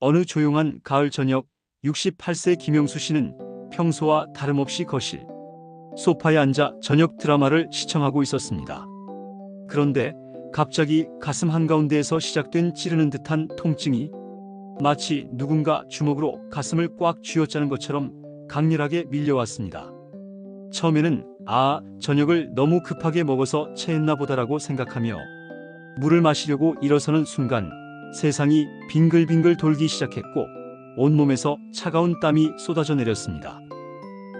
어느 조용한 가을 저녁 68세 김영수 씨는 평소와 다름없이 거실 소파에 앉아 저녁 드라마를 시청하고 있었습니다. 그런데 갑자기 가슴 한가운데에서 시작된 찌르는 듯한 통증이 마치 누군가 주먹으로 가슴을 꽉 쥐어짜는 것처럼 강렬하게 밀려왔습니다. 처음에는 저녁을 너무 급하게 먹어서 체했나 보다라고 생각하며 물을 마시려고 일어서는 순간 세상이 빙글빙글 돌기 시작했고 온몸에서 차가운 땀이 쏟아져 내렸습니다.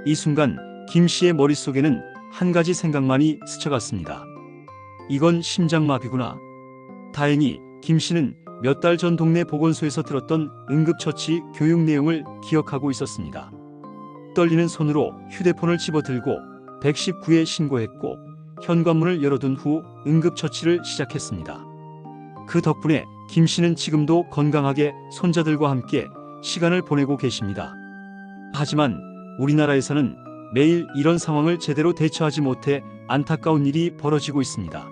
이 순간 김 씨의 머릿속에는 한 가지 생각만이 스쳐갔습니다. 이건 심장마비구나. 다행히 김 씨는 몇 달 전 동네 보건소에서 들었던 응급처치 교육 내용을 기억하고 있었습니다. 떨리는 손으로 휴대폰을 집어들고 119에 신고했고 현관문을 열어둔 후 응급처치를 시작했습니다. 그 덕분에 김 씨는 지금도 건강하게 손자들과 함께 시간을 보내고 계십니다. 하지만 우리나라에서는 매일 이런 상황을 제대로 대처하지 못해 안타까운 일이 벌어지고 있습니다.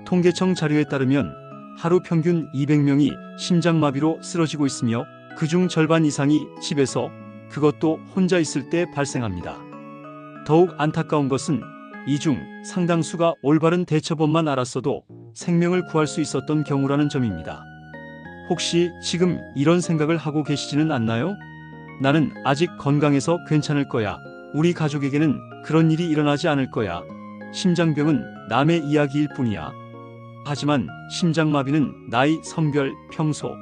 통계청 자료에 따르면 하루 평균 200명이 심장마비로 쓰러지고 있으며 그중 절반 이상이 집에서, 그것도 혼자 있을 때 발생합니다. 더욱 안타까운 것은 이 중 상당수가 올바른 대처법만 알았어도 생명을 구할 수 있었던 경우라는 점입니다. 혹시 지금 이런 생각을 하고 계시지는 않나요? 나는 아직 건강해서 괜찮을 거야. 우리 가족에게는 그런 일이 일어나지 않을 거야. 심장병은 남의 이야기일 뿐이야. 하지만 심장마비는 나이, 성별, 평소,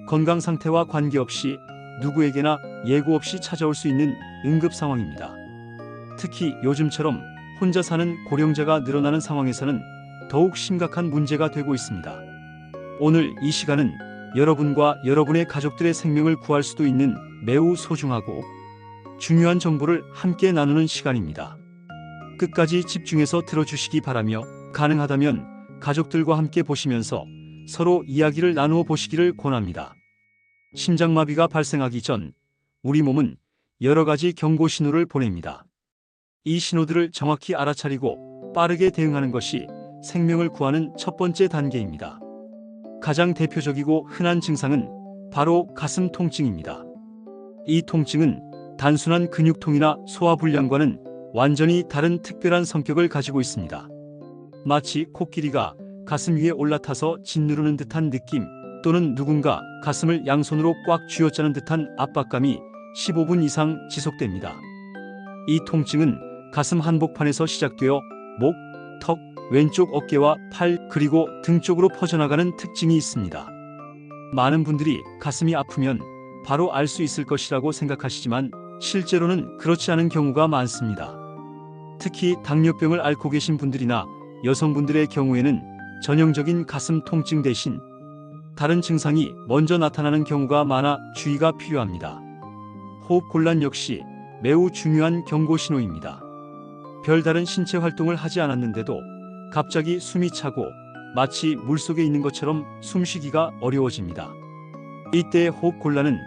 건강 상태와 관계없이 누구에게나 예고 없이 찾아올 수 있는 응급 상황입니다. 특히 요즘처럼 혼자 사는 고령자가 늘어나는 상황에서는 더욱 심각한 문제가 되고 있습니다. 오늘 이 시간은 여러분과 여러분의 가족들의 생명을 구할 수도 있는 매우 소중하고 중요한 정보를 함께 나누는 시간입니다. 끝까지 집중해서 들어주시기 바라며 가능하다면 가족들과 함께 보시면서 서로 이야기를 나누어 보시기를 권합니다. 심장마비가 발생하기 전 우리 몸은 여러 가지 경고 신호를 보냅니다. 이 신호들을 정확히 알아차리고 빠르게 대응하는 것이 생명을 구하는 첫 번째 단계입니다. 가장 대표적이고 흔한 증상은 바로 가슴 통증입니다. 이 통증은 단순한 근육통이나 소화불량과는 완전히 다른 특별한 성격을 가지고 있습니다. 마치 코끼리가 가슴 위에 올라타서 짓누르는 듯한 느낌, 또는 누군가 가슴을 양손으로 꽉 쥐어짜는 듯한 압박감이 15분 이상 지속됩니다. 이 통증은 가슴 한복판에서 시작되어 목, 턱, 왼쪽 어깨와 팔, 그리고 등 쪽으로 퍼져나가는 특징이 있습니다. 많은 분들이 가슴이 아프면 바로 알 수 있을 것이라고 생각하시지만 실제로는 그렇지 않은 경우가 많습니다. 특히 당뇨병을 앓고 계신 분들이나 여성분들의 경우에는 전형적인 가슴 통증 대신 다른 증상이 먼저 나타나는 경우가 많아 주의가 필요합니다. 호흡 곤란 역시 매우 중요한 경고 신호입니다. 별다른 신체 활동을 하지 않았는데도 갑자기 숨이 차고 마치 물속에 있는 것처럼 숨쉬기가 어려워집니다. 이때의 호흡 곤란은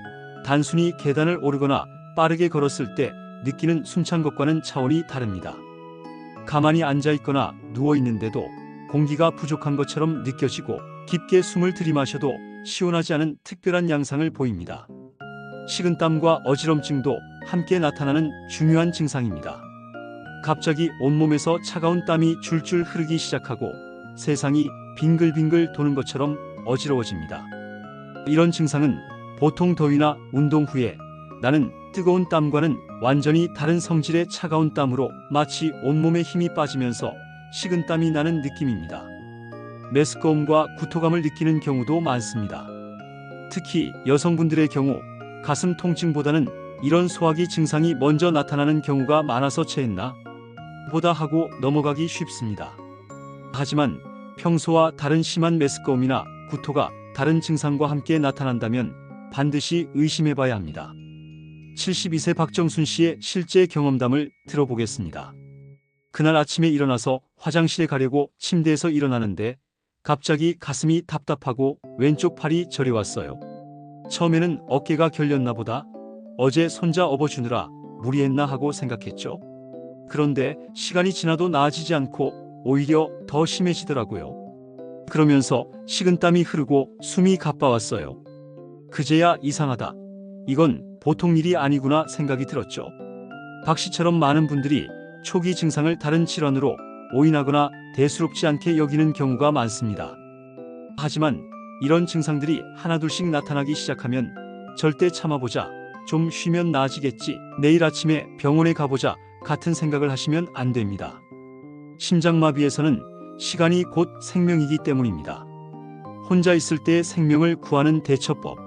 단순히 계단을 오르거나 빠르게 걸었을 때 느끼는 숨찬 것과는 차원이 다릅니다. 가만히 앉아 있거나 누워 있는데도 공기가 부족한 것처럼 느껴지고 깊게 숨을 들이마셔도 시원하지 않은 특별한 양상을 보입니다. 식은땀과 어지럼증도 함께 나타나는 중요한 증상입니다. 갑자기 온몸에서 차가운 땀이 줄줄 흐르기 시작하고 세상이 빙글빙글 도는 것처럼 어지러워집니다. 이런 증상은 보통 더위나 운동 후에 나는 뜨거운 땀과는 완전히 다른 성질의 차가운 땀으로 마치 온몸에 힘이 빠지면서 식은땀이 나는 느낌입니다. 메스꺼움과 구토감을 느끼는 경우도 많습니다. 특히 여성분들의 경우 가슴 통증보다는 이런 소화기 증상이 먼저 나타나는 경우가 많아서 체했나 보다 하고 넘어가기 쉽습니다. 하지만 평소와 다른 심한 메스꺼움이나 구토가 다른 증상과 함께 나타난다면 반드시 의심해봐야 합니다. 72세 박정순 씨의 실제 경험담을 들어보겠습니다. 그날 아침에 일어나서 화장실에 가려고 침대에서 일어나는데 갑자기 가슴이 답답하고 왼쪽 팔이 저려왔어요. 처음에는 어깨가 결렸나 보다, 어제 손자 업어주느라 무리했나 하고 생각했죠. 그런데 시간이 지나도 나아지지 않고 오히려 더 심해지더라고요. 그러면서 식은땀이 흐르고 숨이 가빠왔어요. 그제야 이상하다. 이건 보통 일이 아니구나 생각이 들었죠. 박 씨처럼 많은 분들이 초기 증상을 다른 질환으로 오인하거나 대수롭지 않게 여기는 경우가 많습니다. 하지만 이런 증상들이 하나둘씩 나타나기 시작하면 절대 참아보자, 좀 쉬면 나아지겠지, 내일 아침에 병원에 가보자 같은 생각을 하시면 안 됩니다. 심장마비에서는 시간이 곧 생명이기 때문입니다. 혼자 있을 때의 생명을 구하는 대처법.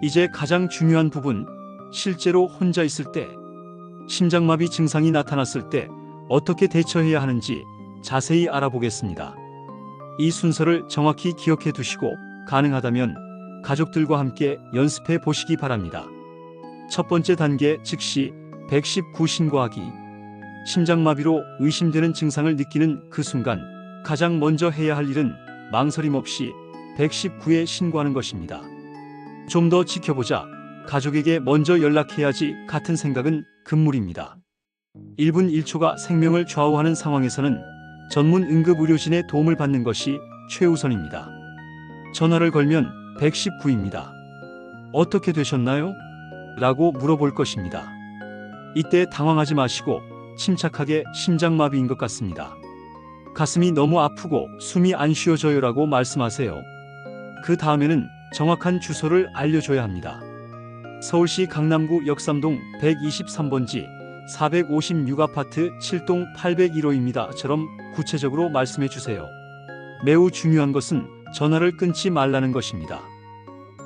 이제 가장 중요한 부분, 실제로 혼자 있을 때, 심장마비 증상이 나타났을 때 어떻게 대처해야 하는지 자세히 알아보겠습니다. 이 순서를 정확히 기억해 두시고 가능하다면 가족들과 함께 연습해 보시기 바랍니다. 첫 번째 단계, 즉시 119 신고하기. 심장마비로 의심되는 증상을 느끼는 그 순간 가장 먼저 해야 할 일은 망설임 없이 119에 신고하는 것입니다. 좀 더 지켜보자, 가족에게 먼저 연락해야지 같은 생각은 금물입니다. 1분 1초가 생명을 좌우하는 상황에서는 전문 응급의료진의 도움을 받는 것이 최우선입니다. 전화를 걸면 119입니다. 어떻게 되셨나요? 라고 물어볼 것입니다. 이때 당황하지 마시고 침착하게 심장마비인 것 같습니다. 가슴이 너무 아프고 숨이 안 쉬어져요 라고 말씀하세요. 그 다음에는 정확한 주소를 알려줘야 합니다. 서울시 강남구 역삼동 123번지 456아파트 7동 801호입니다. 처럼 구체적으로 말씀해 주세요. 매우 중요한 것은 전화를 끊지 말라는 것입니다.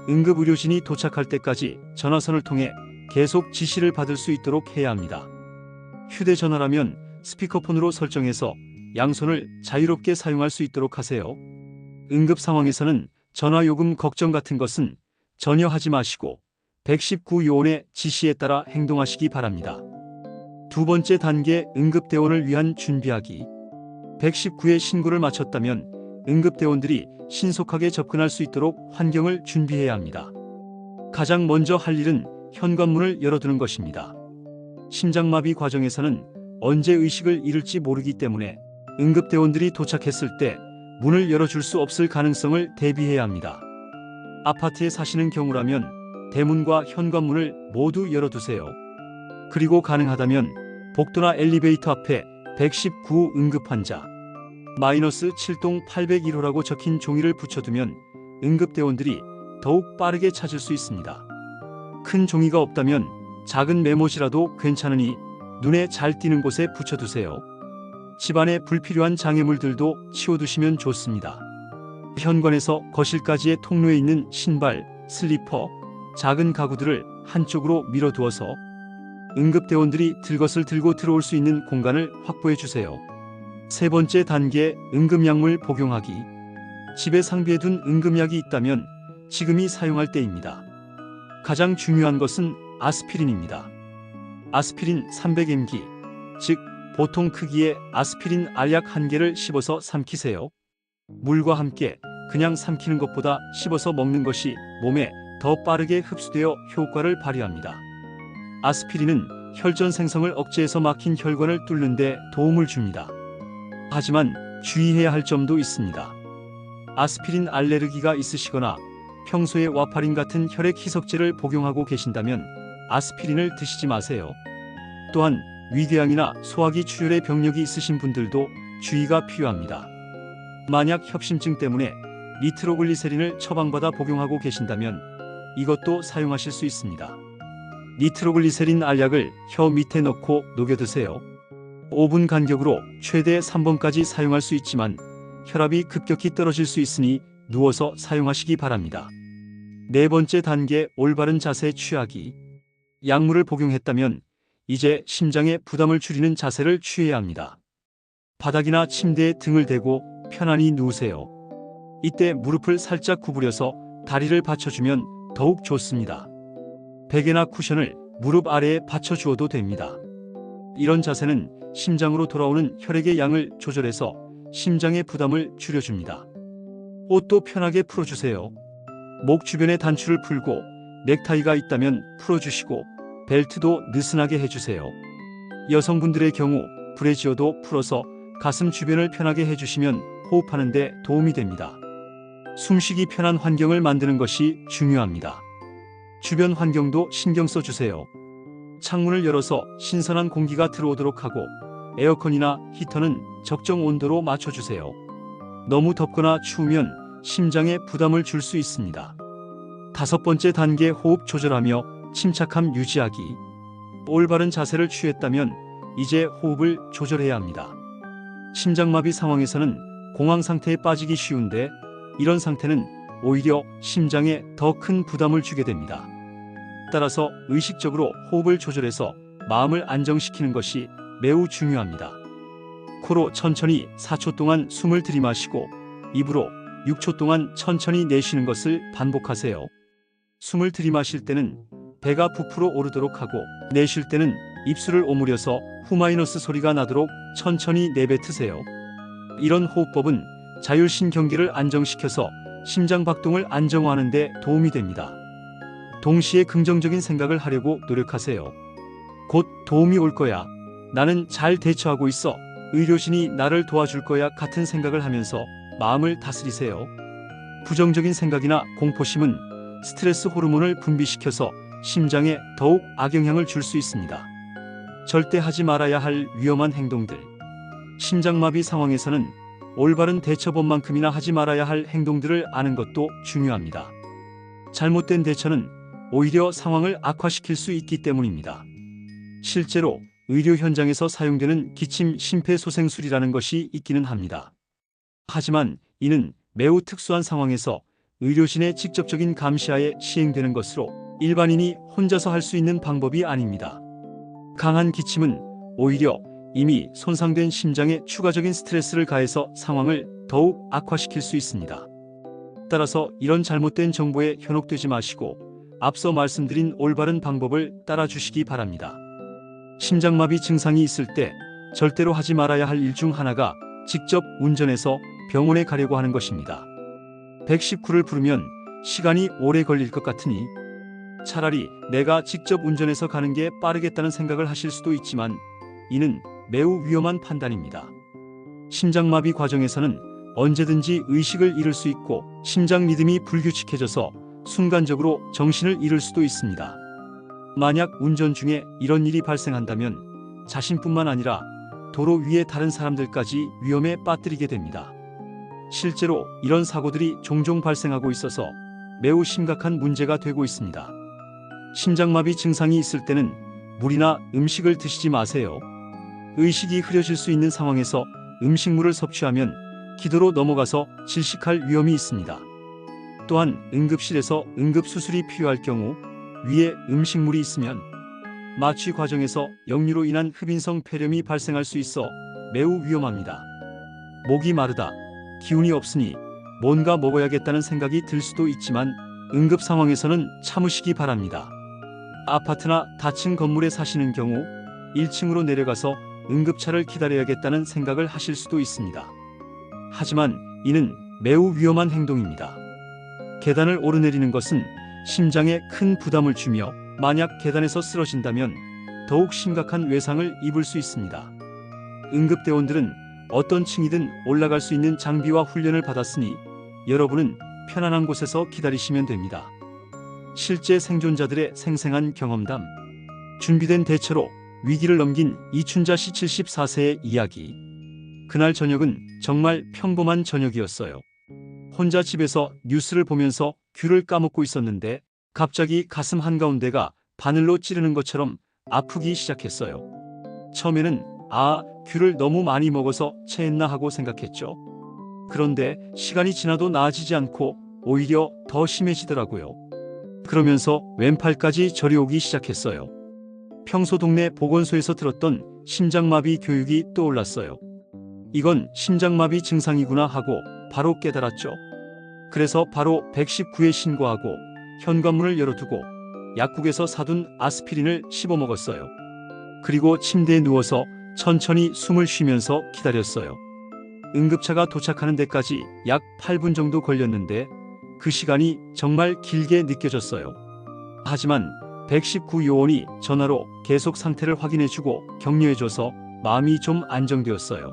응급의료진이 도착할 때까지 전화선을 통해 계속 지시를 받을 수 있도록 해야 합니다. 휴대전화라면 스피커폰으로 설정해서 양손을 자유롭게 사용할 수 있도록 하세요. 응급 상황에서는 전화요금 걱정 같은 것은 전혀 하지 마시고 119 요원의 지시에 따라 행동하시기 바랍니다. 두 번째 단계, 응급대원을 위한 준비하기. 119에 신고를 마쳤다면 응급대원들이 신속하게 접근할 수 있도록 환경을 준비해야 합니다. 가장 먼저 할 일은 현관문을 열어두는 것입니다. 심장마비 과정에서는 언제 의식을 잃을지 모르기 때문에 응급대원들이 도착했을 때 문을 열어줄 수 없을 가능성을 대비해야 합니다. 아파트에 사시는 경우라면 대문과 현관문을 모두 열어두세요. 그리고 가능하다면 복도나 엘리베이터 앞에 119 응급환자 -7동 801호라고 적힌 종이를 붙여두면 응급대원들이 더욱 빠르게 찾을 수 있습니다. 큰 종이가 없다면 작은 메모지라도 괜찮으니 눈에 잘 띄는 곳에 붙여두세요. 집안에 불필요한 장애물들도 치워두시면 좋습니다. 현관에서 거실까지의 통로에 있는 신발, 슬리퍼, 작은 가구들을 한쪽으로 밀어두어서 응급대원들이 들것을 들고 들어올 수 있는 공간을 확보해 주세요. 세 번째 단계, 응급약물 복용하기. 집에 상비해둔 응급약이 있다면 지금이 사용할 때입니다. 가장 중요한 것은 아스피린입니다. 아스피린 300mg, 즉 보통 크기의 아스피린 알약 1개를 씹어서 삼키세요. 물과 함께 그냥 삼키는 것보다 씹어서 먹는 것이 몸에 더 빠르게 흡수되어 효과를 발휘합니다. 아스피린은 혈전 생성을 억제해서 막힌 혈관을 뚫는 데 도움을 줍니다. 하지만 주의해야 할 점도 있습니다. 아스피린 알레르기가 있으시거나 평소에 와파린 같은 혈액 희석제를 복용하고 계신다면 아스피린을 드시지 마세요. 또한 위궤양이나 소화기 출혈의 병력이 있으신 분들도 주의가 필요합니다. 만약 협심증 때문에 니트로글리세린을 처방받아 복용하고 계신다면 이것도 사용하실 수 있습니다. 니트로글리세린 알약을 혀 밑에 넣고 녹여 드세요. 5분 간격으로 최대 3번까지 사용할 수 있지만 혈압이 급격히 떨어질 수 있으니 누워서 사용하시기 바랍니다. 네 번째 단계, 올바른 자세 취하기. 약물을 복용했다면 이제 심장의 부담을 줄이는 자세를 취해야 합니다. 바닥이나 침대에 등을 대고 편안히 누우세요. 이때 무릎을 살짝 구부려서 다리를 받쳐주면 더욱 좋습니다. 베개나 쿠션을 무릎 아래에 받쳐주어도 됩니다. 이런 자세는 심장으로 돌아오는 혈액의 양을 조절해서 심장의 부담을 줄여줍니다. 옷도 편하게 풀어주세요. 목 주변의 단추를 풀고 넥타이가 있다면 풀어주시고 벨트도 느슨하게 해주세요. 여성분들의 경우 브래지어도 풀어서 가슴 주변을 편하게 해주시면 호흡하는 데 도움이 됩니다. 숨쉬기 편한 환경을 만드는 것이 중요합니다. 주변 환경도 신경 써주세요. 창문을 열어서 신선한 공기가 들어오도록 하고 에어컨이나 히터는 적정 온도로 맞춰주세요. 너무 덥거나 추우면 심장에 부담을 줄 수 있습니다. 5번째 단계, 호흡 조절하며 침착함 유지하기. 올바른 자세를 취했다면 이제 호흡을 조절해야 합니다. 심장마비 상황에서는 공황 상태에 빠지기 쉬운데 이런 상태는 오히려 심장에 더 큰 부담을 주게 됩니다. 따라서 의식적으로 호흡을 조절해서 마음을 안정시키는 것이 매우 중요합니다. 코로 천천히 4초 동안 숨을 들이마시고 입으로 6초 동안 천천히 내쉬는 것을 반복하세요. 숨을 들이마실 때는 배가 부풀어 오르도록 하고 내쉴 때는 입술을 오므려서 후마이너스 소리가 나도록 천천히 내뱉으세요. 이런 호흡법은 자율신경계를 안정시켜서 심장박동을 안정화하는 데 도움이 됩니다. 동시에 긍정적인 생각을 하려고 노력하세요. 곧 도움이 올 거야. 나는 잘 대처하고 있어. 의료진이 나를 도와줄 거야 같은 생각을 하면서 마음을 다스리세요. 부정적인 생각이나 공포심은 스트레스 호르몬을 분비시켜서 심장에 더욱 악영향을 줄 수 있습니다. 절대 하지 말아야 할 위험한 행동들. 심장마비 상황에서는 올바른 대처법만큼이나 하지 말아야 할 행동들을 아는 것도 중요합니다. 잘못된 대처는 오히려 상황을 악화시킬 수 있기 때문입니다. 실제로 의료 현장에서 사용되는 기침 심폐소생술이라는 것이 있기는 합니다. 하지만 이는 매우 특수한 상황에서 의료진의 직접적인 감시하에 시행되는 것으로 일반인이 혼자서 할 수 있는 방법이 아닙니다. 강한 기침은 오히려 이미 손상된 심장에 추가적인 스트레스를 가해서 상황을 더욱 악화시킬 수 있습니다. 따라서 이런 잘못된 정보에 현혹되지 마시고 앞서 말씀드린 올바른 방법을 따라 주시기 바랍니다. 심장마비 증상이 있을 때 절대로 하지 말아야 할 일 중 하나가 직접 운전해서 병원에 가려고 하는 것입니다. 119를 부르면 시간이 오래 걸릴 것 같으니 차라리 내가 직접 운전해서 가는 게 빠르겠다는 생각을 하실 수도 있지만 이는 매우 위험한 판단입니다. 심장마비 과정에서는 언제든지 의식을 잃을 수 있고 심장 리듬이 불규칙해져서 순간적으로 정신을 잃을 수도 있습니다. 만약 운전 중에 이런 일이 발생한다면 자신뿐만 아니라 도로 위의 다른 사람들까지 위험에 빠뜨리게 됩니다. 실제로 이런 사고들이 종종 발생하고 있어서 매우 심각한 문제가 되고 있습니다. 심장마비 증상이 있을 때는 물이나 음식을 드시지 마세요. 의식이 흐려질 수 있는 상황에서 음식물을 섭취하면 기도로 넘어가서 질식할 위험이 있습니다. 또한 응급실에서 응급수술이 필요할 경우 위에 음식물이 있으면 마취 과정에서 역류로 인한 흡인성 폐렴이 발생할 수 있어 매우 위험합니다. 목이 마르다, 기운이 없으니 뭔가 먹어야겠다는 생각이 들 수도 있지만 응급 상황에서는 참으시기 바랍니다. 아파트나 다층 건물에 사시는 경우 1층으로 내려가서 응급차를 기다려야겠다는 생각을 하실 수도 있습니다. 하지만 이는 매우 위험한 행동입니다. 계단을 오르내리는 것은 심장에 큰 부담을 주며 만약 계단에서 쓰러진다면 더욱 심각한 외상을 입을 수 있습니다. 응급대원들은 어떤 층이든 올라갈 수 있는 장비와 훈련을 받았으니 여러분은 편안한 곳에서 기다리시면 됩니다. 실제 생존자들의 생생한 경험담, 준비된 대처로 위기를 넘긴 이춘자 씨 74세의 이야기. 그날 저녁은 정말 평범한 저녁이었어요. 혼자 집에서 뉴스를 보면서 귤을 까먹고 있었는데 갑자기 가슴 한가운데가 바늘로 찌르는 것처럼 아프기 시작했어요. 처음에는 귤을 너무 많이 먹어서 체했나 하고 생각했죠. 그런데 시간이 지나도 나아지지 않고 오히려 더 심해지더라고요. 그러면서 왼팔까지 저리 오기 시작했어요. 평소 동네 보건소에서 들었던 심장마비 교육이 떠올랐어요. 이건 심장마비 증상이구나 하고 바로 깨달았죠. 그래서 바로 119에 신고하고 현관문을 열어두고 약국에서 사둔 아스피린을 씹어 먹었어요. 그리고 침대에 누워서 천천히 숨을 쉬면서 기다렸어요. 응급차가 도착하는 데까지 약 8분 정도 걸렸는데 그 시간이 정말 길게 느껴졌어요. 하지만 119 요원이 전화로 계속 상태를 확인해주고 격려해줘서 마음이 좀 안정되었어요.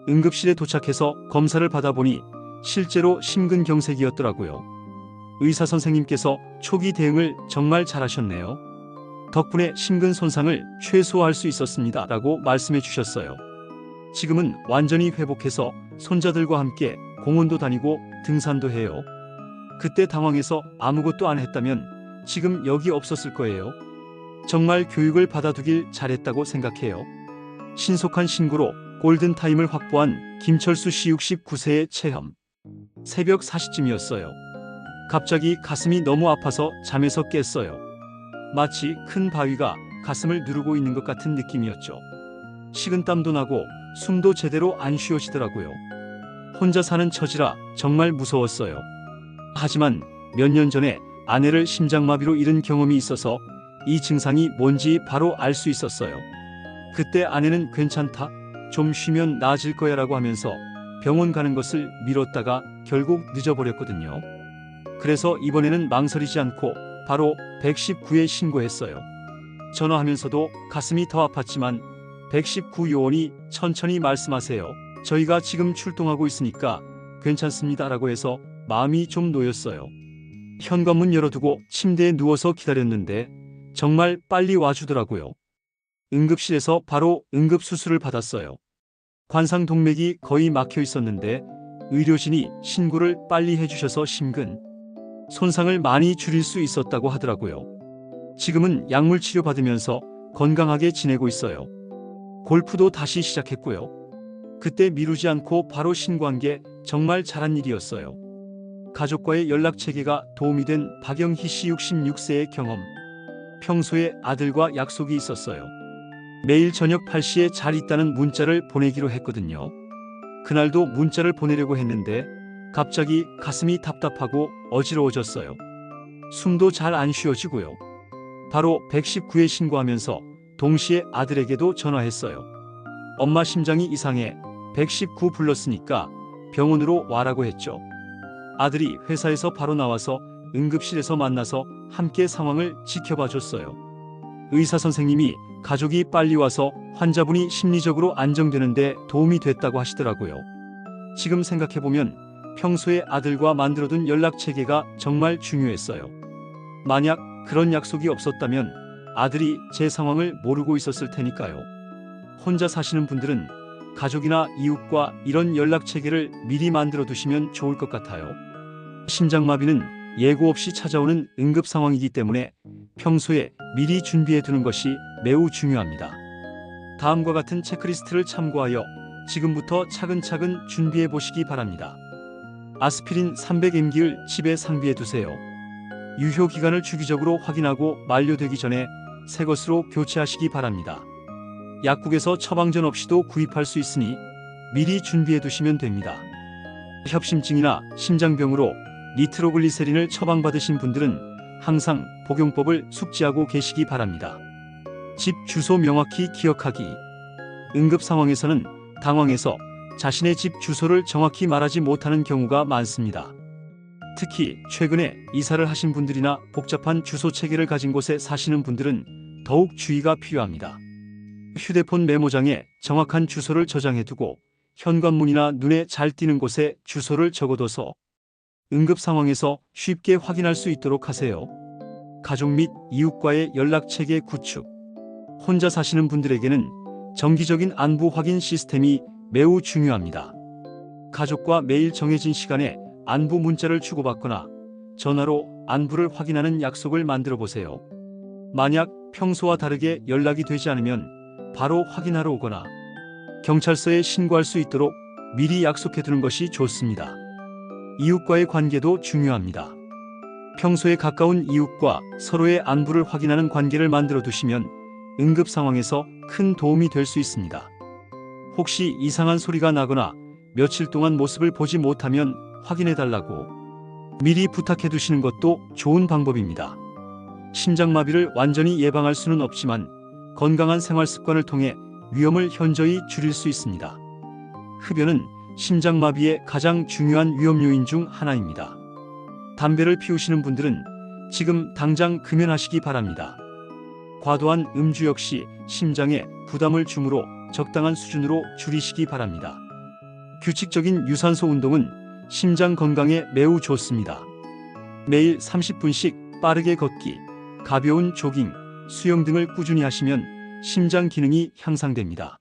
응급실에 도착해서 검사를 받아보니 실제로 심근경색이었더라고요. 의사 선생님께서 초기 대응을 정말 잘하셨네요. 덕분에 심근 손상을 최소화할 수 있었습니다. 라고 말씀해 주셨어요. 지금은 완전히 회복해서 손자들과 함께 공원도 다니고 등산도 해요. 그때 당황해서 아무것도 안 했다면 지금 여기 없었을 거예요. 정말 교육을 받아두길 잘했다고 생각해요. 신속한 신고로 골든타임을 확보한 김철수 씨 69세의 체험. 새벽 4시쯤이었어요. 갑자기 가슴이 너무 아파서 잠에서 깼어요. 마치 큰 바위가 가슴을 누르고 있는 것 같은 느낌이었죠. 식은땀도 나고 숨도 제대로 안 쉬어지더라고요. 혼자 사는 처지라 정말 무서웠어요. 하지만 몇 년 전에 아내를 심장마비로 잃은 경험이 있어서 이 증상이 뭔지 바로 알 수 있었어요. 그때 아내는 괜찮다, 좀 쉬면 나아질 거야 라고 하면서 병원 가는 것을 미뤘다가 결국 늦어버렸거든요. 그래서 이번에는 망설이지 않고 바로 119에 신고했어요. 전화하면서도 가슴이 더 아팠지만 119 요원이 천천히 말씀하세요. 저희가 지금 출동하고 있으니까 괜찮습니다 라고 해서 마음이 좀 놓였어요. 현관문 열어두고 침대에 누워서 기다렸는데 정말 빨리 와주더라고요. 응급실에서 바로 응급수술을 받았어요. 관상동맥이 거의 막혀 있었는데 의료진이 신고를 빨리 해주셔서 심근 손상을 많이 줄일 수 있었다고 하더라고요. 지금은 약물 치료 받으면서 건강하게 지내고 있어요. 골프도 다시 시작했고요. 그때 미루지 않고 바로 신고한 게 정말 잘한 일이었어요. 가족과의 연락 체계가 도움이 된 박영희 씨 66세의 경험. 평소에 아들과 약속이 있었어요. 매일 저녁 8시에 잘 있다는 문자를 보내기로 했거든요. 그날도 문자를 보내려고 했는데 갑자기 가슴이 답답하고 어지러워졌어요. 숨도 잘 안 쉬어지고요. 바로 119에 신고하면서 동시에 아들에게도 전화했어요. 엄마 심장이 이상해. 119 불렀으니까 병원으로 와라고 했죠. 아들이 회사에서 바로 나와서 응급실에서 만나서 함께 상황을 지켜봐 줬어요. 의사 선생님이 가족이 빨리 와서 환자분이 심리적으로 안정되는데 도움이 됐다고 하시더라고요. 지금 생각해보면 평소에 아들과 만들어둔 연락체계가 정말 중요했어요. 만약 그런 약속이 없었다면 아들이 제 상황을 모르고 있었을 테니까요. 혼자 사시는 분들은 가족이나 이웃과 이런 연락체계를 미리 만들어 두시면 좋을 것 같아요. 심장마비는 예고 없이 찾아오는 응급 상황이기 때문에 평소에 미리 준비해 두는 것이 매우 중요합니다. 다음과 같은 체크리스트를 참고하여 지금부터 차근차근 준비해 보시기 바랍니다. 아스피린 300mg를 집에 상비해 두세요. 유효 기간을 주기적으로 확인하고 만료되기 전에 새 것으로 교체하시기 바랍니다. 약국에서 처방전 없이도 구입할 수 있으니 미리 준비해 두시면 됩니다. 협심증이나 심장병으로 니트로글리세린을 처방받으신 분들은 항상 복용법을 숙지하고 계시기 바랍니다. 집 주소 명확히 기억하기. 응급 상황에서는 당황해서 자신의 집 주소를 정확히 말하지 못하는 경우가 많습니다. 특히 최근에 이사를 하신 분들이나 복잡한 주소 체계를 가진 곳에 사시는 분들은 더욱 주의가 필요합니다. 휴대폰 메모장에 정확한 주소를 저장해두고 현관문이나 눈에 잘 띄는 곳에 주소를 적어둬서 응급 상황에서 쉽게 확인할 수 있도록 하세요. 가족 및 이웃과의 연락체계 구축. 혼자 사시는 분들에게는 정기적인 안부 확인 시스템이 매우 중요합니다. 가족과 매일 정해진 시간에 안부 문자를 주고받거나 전화로 안부를 확인하는 약속을 만들어 보세요. 만약 평소와 다르게 연락이 되지 않으면 바로 확인하러 오거나 경찰서에 신고할 수 있도록 미리 약속해 두는 것이 좋습니다. 이웃과의 관계도 중요합니다. 평소에 가까운 이웃과 서로의 안부를 확인하는 관계를 만들어 두시면 응급 상황에서 큰 도움이 될 수 있습니다. 혹시 이상한 소리가 나거나 며칠 동안 모습을 보지 못하면 확인해 달라고 미리 부탁해 두시는 것도 좋은 방법입니다. 심장마비를 완전히 예방할 수는 없지만 건강한 생활 습관을 통해 위험을 현저히 줄일 수 있습니다. 흡연은 심장마비의 가장 중요한 위험 요인 중 하나입니다. 담배를 피우시는 분들은 지금 당장 금연하시기 바랍니다. 과도한 음주 역시 심장에 부담을 주므로 적당한 수준으로 줄이시기 바랍니다. 규칙적인 유산소 운동은 심장 건강에 매우 좋습니다. 매일 30분씩 빠르게 걷기, 가벼운 조깅, 수영 등을 꾸준히 하시면 심장 기능이 향상됩니다.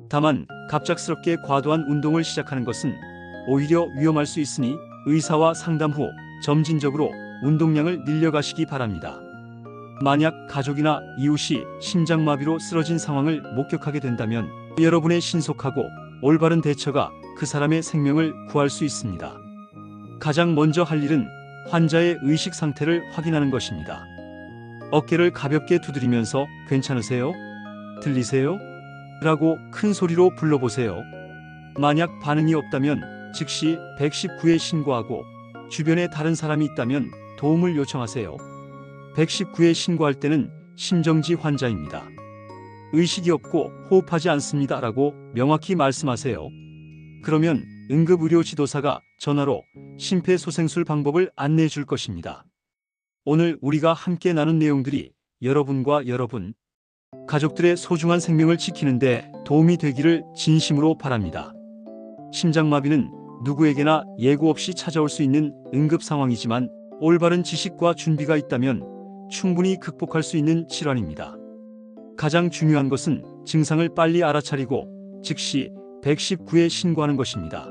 다만 갑작스럽게 과도한 운동을 시작하는 것은 오히려 위험할 수 있으니 의사와 상담 후 점진적으로 운동량을 늘려가시기 바랍니다. 만약 가족이나 이웃이 심장마비로 쓰러진 상황을 목격하게 된다면 여러분의 신속하고 올바른 대처가 그 사람의 생명을 구할 수 있습니다. 가장 먼저 할 일은 환자의 의식 상태를 확인하는 것입니다. 어깨를 가볍게 두드리면서 괜찮으세요? 들리세요? 라고 큰 소리로 불러보세요. 만약 반응이 없다면 즉시 119에 신고하고 주변에 다른 사람이 있다면 도움을 요청하세요. 119에 신고할 때는 심정지 환자입니다. 의식이 없고 호흡하지 않습니다 라고 명확히 말씀하세요. 그러면 응급의료 지도사가 전화로 심폐소생술 방법을 안내해 줄 것입니다. 오늘 우리가 함께 나눈 내용들이 여러분과 여러분, 가족들의 소중한 생명을 지키는데 도움이 되기를 진심으로 바랍니다. 심장마비는 누구에게나 예고 없이 찾아올 수 있는 응급 상황이지만 올바른 지식과 준비가 있다면 충분히 극복할 수 있는 질환입니다. 가장 중요한 것은 증상을 빨리 알아차리고 즉시 119에 신고하는 것입니다.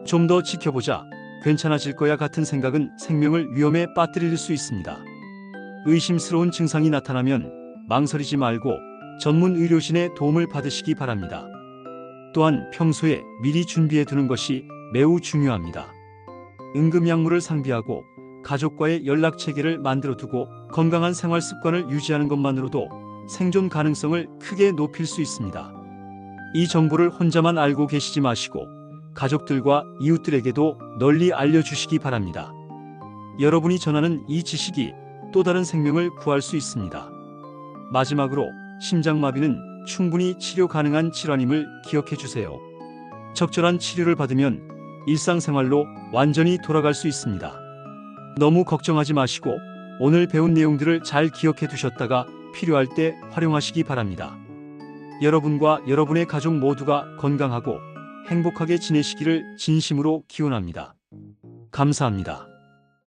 좀 더 지켜보자, 괜찮아질 거야 같은 생각은 생명을 위험에 빠뜨릴 수 있습니다. 의심스러운 증상이 나타나면 망설이지 말고 전문 의료진의 도움을 받으시기 바랍니다. 또한 평소에 미리 준비해 두는 것이 매우 중요합니다. 응급약물을 상비하고 가족과의 연락 체계를 만들어 두고 건강한 생활 습관을 유지하는 것만으로도 생존 가능성을 크게 높일 수 있습니다. 이 정보를 혼자만 알고 계시지 마시고 가족들과 이웃들에게도 널리 알려주시기 바랍니다. 여러분이 전하는 이 지식이 또 다른 생명을 구할 수 있습니다. 마지막으로 심장마비는 충분히 치료 가능한 질환임을 기억해 주세요. 적절한 치료를 받으면 일상생활로 완전히 돌아갈 수 있습니다. 너무 걱정하지 마시고 오늘 배운 내용들을 잘 기억해 두셨다가 필요할 때 활용하시기 바랍니다. 여러분과 여러분의 가족 모두가 건강하고 행복하게 지내시기를 진심으로 기원합니다. 감사합니다.